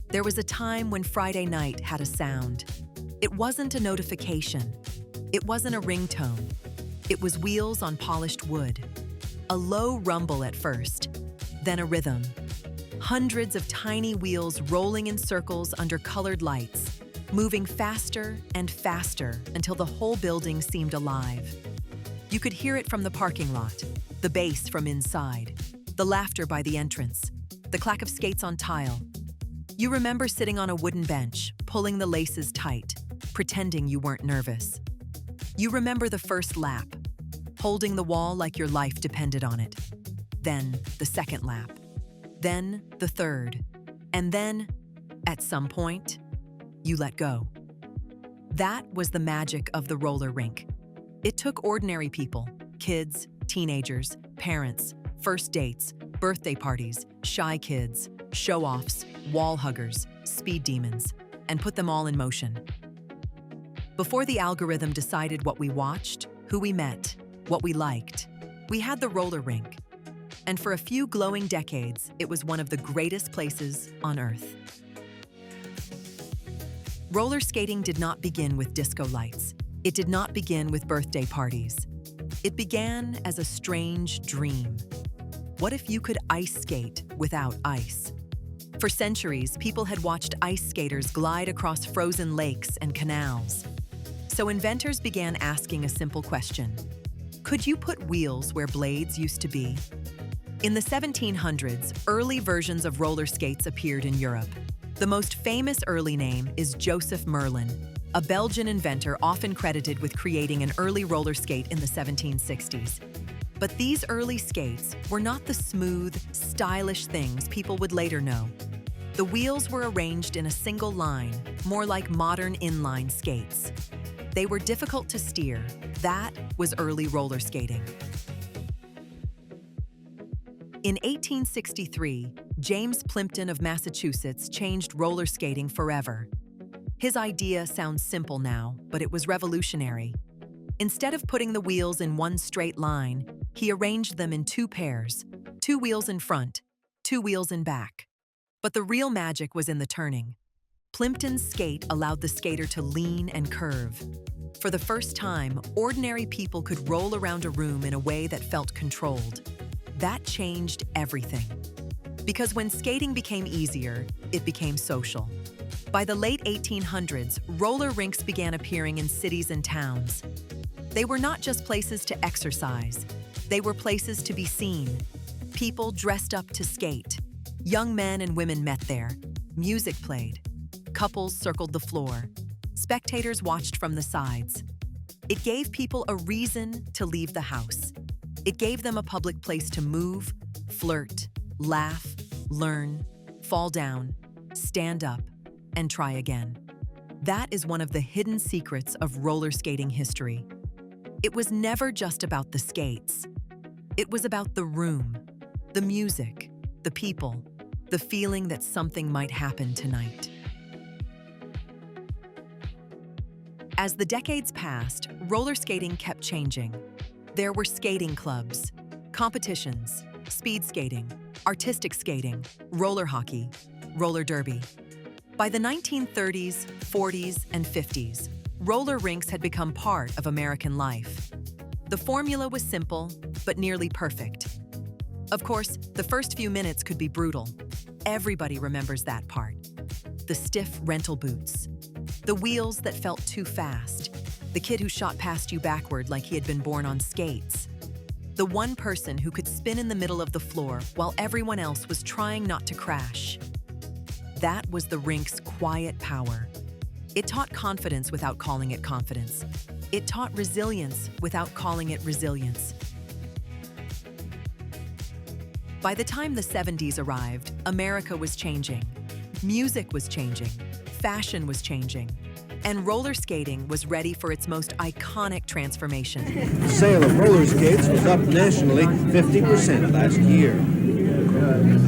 There was a time when Friday night had a sound. It wasn't a notification. It wasn't a ringtone. It was wheels on polished wood. A low rumble at first, then a rhythm. Hundreds of tiny wheels rolling in circles under colored lights, moving faster and faster until the whole building seemed alive. You could hear it from the parking lot, the bass from inside, the laughter by the entrance, the clack of skates on tile. You remember sitting on a wooden bench, pulling the laces tight, pretending you weren't nervous. You remember the first lap, holding the wall like your life depended on it. Then the second lap. Then the third. And then, at some point, you let go. That was the magic of the roller rink. It took ordinary people, kids, teenagers, parents, first dates, birthday parties, shy kids, show-offs, wall huggers, speed demons, and put them all in motion. Before the algorithm decided what we watched, who we met, what we liked, we had the roller rink. And for a few glowing decades, it was one of the greatest places on Earth. Roller skating did not begin with disco lights. It did not begin with birthday parties. It began as a strange dream. What if you could ice skate without ice? For centuries, people had watched ice skaters glide across frozen lakes and canals. So inventors began asking a simple question. Could you put wheels where blades used to be? In the 1700s, early versions of roller skates appeared in Europe. The most famous early name is Joseph Merlin, a Belgian inventor often credited with creating an early roller skate in the 1760s. But these early skates were not the smooth, stylish things people would later know. The wheels were arranged in a single line, more like modern inline skates. They were difficult to steer. That was early roller skating. In 1863, James Plimpton of Massachusetts changed roller skating forever. His idea sounds simple now, but it was revolutionary. Instead of putting the wheels in one straight line, he arranged them in two pairs, 2 wheels in front, 2 wheels in back. But the real magic was in the turning. Plimpton's skate allowed the skater to lean and curve. For the first time, ordinary people could roll around a room in a way that felt controlled. That changed everything. Because when skating became easier, it became social. By the late 1800s, roller rinks began appearing in cities and towns. They were not just places to exercise. They were places to be seen. People dressed up to skate. Young men and women met there. Music played. Couples circled the floor. Spectators watched from the sides. It gave people a reason to leave the house. It gave them a public place to move, flirt, laugh, learn, fall down, stand up, and try again. That is one of the hidden secrets of roller skating history. It was never just about the skates. It was about the room, the music, the people, the feeling that something might happen tonight. As the decades passed, roller skating kept changing. There were skating clubs, competitions, speed skating, artistic skating, roller hockey, roller derby. By the 1930s, 40s, and 50s, roller rinks had become part of American life. The formula was simple, but nearly perfect. Of course, the first few minutes could be brutal. Everybody remembers that part. The stiff rental boots, the wheels that felt too fast, the kid who shot past you backward like he had been born on skates, the one person who could spin in the middle of the floor while everyone else was trying not to crash. That was the rink's quiet power. It taught confidence without calling it confidence. It taught resilience without calling it resilience. By the time the 70s arrived, America was changing. Music was changing. Fashion was changing. And roller skating was ready for its most iconic transformation. The sale of roller skates was up nationally 50% last year.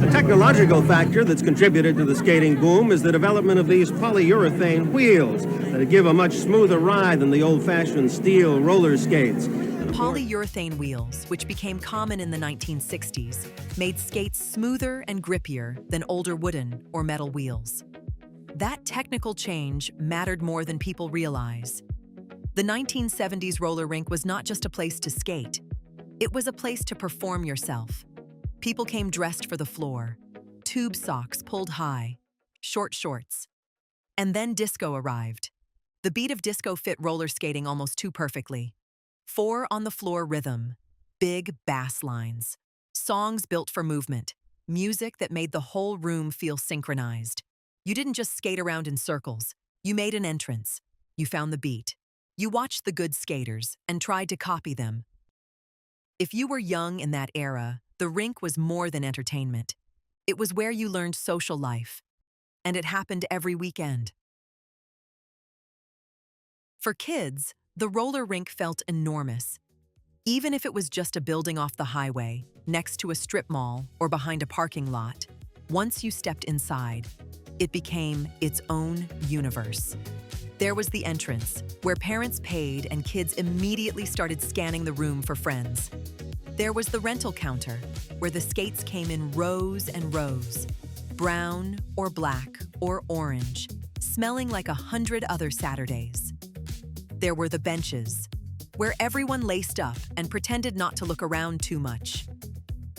A technological factor that's contributed to the skating boom is the development of these polyurethane wheels that give a much smoother ride than the old-fashioned steel roller skates. Polyurethane wheels, which became common in the 1960s, made skates smoother and grippier than older wooden or metal wheels. That technical change mattered more than people realize. The 1970s roller rink was not just a place to skate. It was a place to perform yourself. People came dressed for the floor, tube socks pulled high, short shorts. And then disco arrived. The beat of disco fit roller skating almost too perfectly. 4-on-the-floor rhythm, big bass lines, songs built for movement, music that made the whole room feel synchronized. You didn't just skate around in circles. You made an entrance. You found the beat. You watched the good skaters and tried to copy them. If you were young in that era, the rink was more than entertainment. It was where you learned social life. And it happened every weekend. For kids, the roller rink felt enormous. Even if it was just a building off the highway, next to a strip mall, or behind a parking lot, once you stepped inside, it became its own universe. There was the entrance, where parents paid and kids immediately started scanning the room for friends. There was the rental counter, where the skates came in rows and rows, brown or black or orange, smelling like 100 other Saturdays. There were the benches, where everyone laced up and pretended not to look around too much.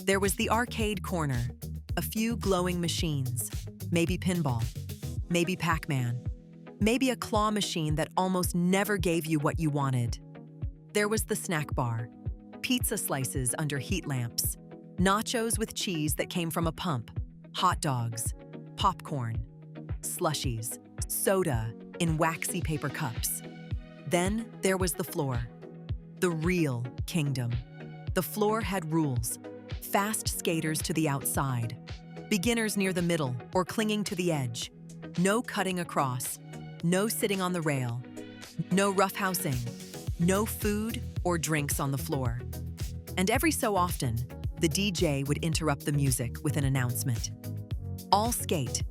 There was the arcade corner, a few glowing machines, maybe pinball, maybe Pac-Man, maybe a claw machine that almost never gave you what you wanted. There was the snack bar, pizza slices under heat lamps, nachos with cheese that came from a pump, hot dogs, popcorn, slushies, soda in waxy paper cups. Then there was the floor, the real kingdom. The floor had rules, fast skaters to the outside, beginners near the middle or clinging to the edge, no cutting across, no sitting on the rail, no roughhousing, no food or drinks on the floor. And every so often, the DJ would interrupt the music with an announcement. All skate.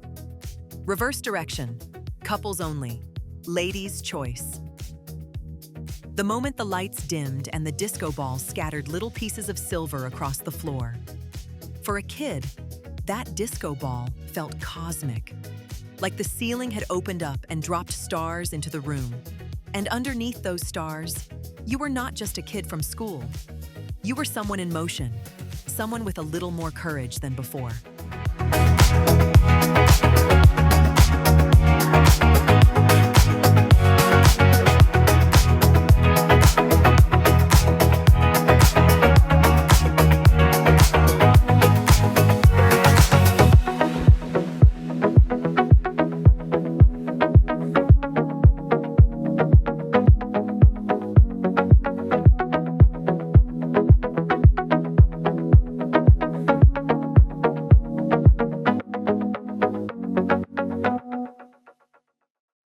Reverse direction, couples only, ladies' choice. The moment the lights dimmed and the disco ball scattered little pieces of silver across the floor. For a kid, that disco ball felt cosmic, like the ceiling had opened up and dropped stars into the room. And underneath those stars, you were not just a kid from school. You were someone in motion, someone with a little more courage than before.